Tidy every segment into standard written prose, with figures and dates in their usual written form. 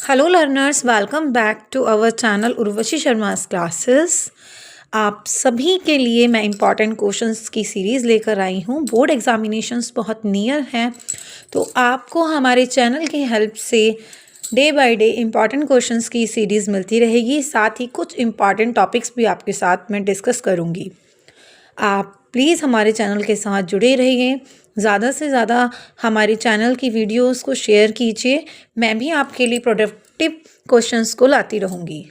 Hello learners, welcome back to our channel Urvashi Sharma's classes. आप सभी के लिए मैं इम्पॉर्टेंट क्वेश्चंस की सीरीज़ लेकर आई हूँ। बोर्ड एग्जामिनेशंस बहुत नियर हैं, तो आपको हमारे चैनल की हेल्प से day by day important questions की सीरीज़ मिलती रहेगी। साथ ही कुछ इम्पॉर्टेंट टॉपिक्स भी आपके साथ मैं डिस्कस करूँगी। आप प्लीज़ हमारे चैनल के साथ जुड़े रहिए। ज़्यादा से ज़्यादा हमारे चैनल की वीडियोस को शेयर कीजिए। मैं भी आपके लिए प्रोडक्टिव क्वेश्चंस को लाती रहूँगी।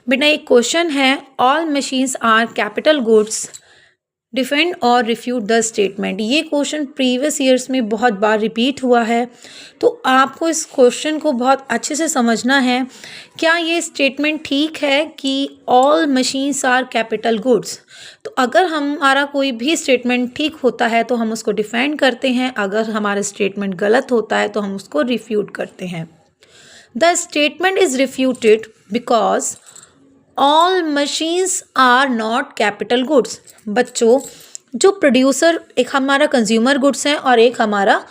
बेटा एक क्वेश्चन है, all machines are capital goods, defend और रिफ्यूट द स्टेटमेंट। ये क्वेश्चन प्रीवियस ईयर्स में बहुत बार रिपीट हुआ है, तो आपको इस क्वेश्चन को बहुत अच्छे से समझना है। क्या ये स्टेटमेंट ठीक है कि all machines are capital goods? तो अगर हमारा कोई भी स्टेटमेंट ठीक होता है तो हम उसको डिफेंड करते हैं, अगर हमारा स्टेटमेंट गलत होता है तो हम उसको रिफ्यूट करते हैं। The statement is refuted because all machines are not capital goods. बच्चों, जो प्रोड्यूसर एक हमारा कंज्यूमर गुड्स है और एक हमारा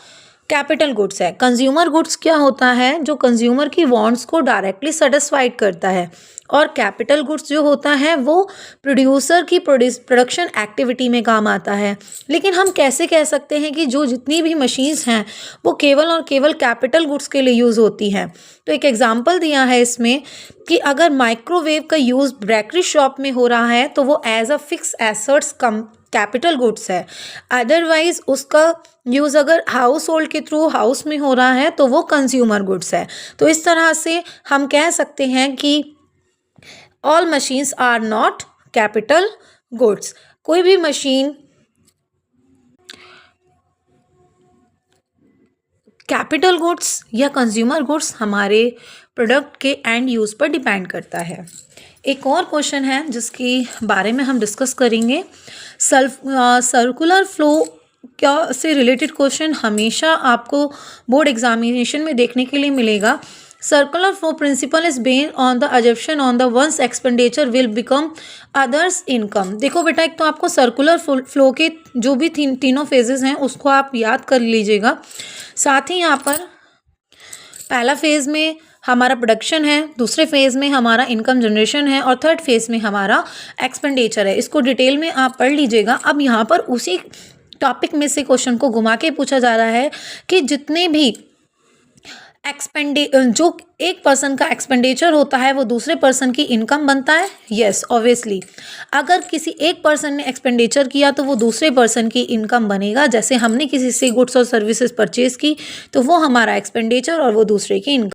कैपिटल गुड्स है। कंज्यूमर गुड्स क्या होता है? जो कंज्यूमर की वांट्स को डायरेक्टली सेटिस्फाइड करता है, और कैपिटल गुड्स जो होता है वो प्रोड्यूसर की प्रोडक्शन एक्टिविटी में काम आता है। लेकिन हम कैसे कह सकते हैं कि जो जितनी भी मशीन्स हैं वो केवल और केवल कैपिटल गुड्स के लिए यूज़ होती हैं? तो एक एग्जांपल दिया है इसमें कि अगर माइक्रोवेव का यूज़ बेकरी शॉप में हो रहा है तो वो as a fix assets cum capital goods है। अदरवाइज उसका यूज़ अगर हाउस होल्ड के थ्रू हाउस में हो रहा है तो वो कंज्यूमर गुड्स है। तो इस तरह से हम कह सकते हैं कि all machines are not capital goods. कोई भी मशीन कैपिटल गुड्स या कंज्यूमर गुड्स हमारे प्रोडक्ट के एंड यूज़ पर डिपेंड करता है। एक और क्वेश्चन है जिसके बारे में हम डिस्कस करेंगे। सर्कुलर फ्लो क्या से रिलेटेड क्वेश्चन हमेशा आपको बोर्ड एग्जामिनेशन में देखने के लिए मिलेगा। Circular flow principle is based on the assumption on the ones expenditure will become others income. देखो बेटा, एक तो आपको सर्कुलर फ्लो के जो भी तीनों फेजेस हैं उसको आप याद कर लीजिएगा। साथ ही यहाँ पर पहला फेज़ में हमारा प्रोडक्शन है, दूसरे फेज़ में हमारा इनकम जनरेशन है और थर्ड फेज़ में हमारा एक्सपेंडिचर है। इसको डिटेल में आप पढ़ लीजिएगा। अब यहाँ पर उसी टॉपिक में से क्वेश्चन को घुमा के पूछा जा रहा है कि जितने भी जो एक पर्सन का एक्सपेंडिचर होता है वो दूसरे पर्सन की इनकम बनता है। यस, ऑब्वियसली अगर किसी एक पर्सन ने एक्सपेंडिचर किया तो वो दूसरे पर्सन की इनकम बनेगा। जैसे हमने किसी से गुड्स और सर्विसेज परचेज की तो वो हमारा एक्सपेंडिचर और वो दूसरे की इनकम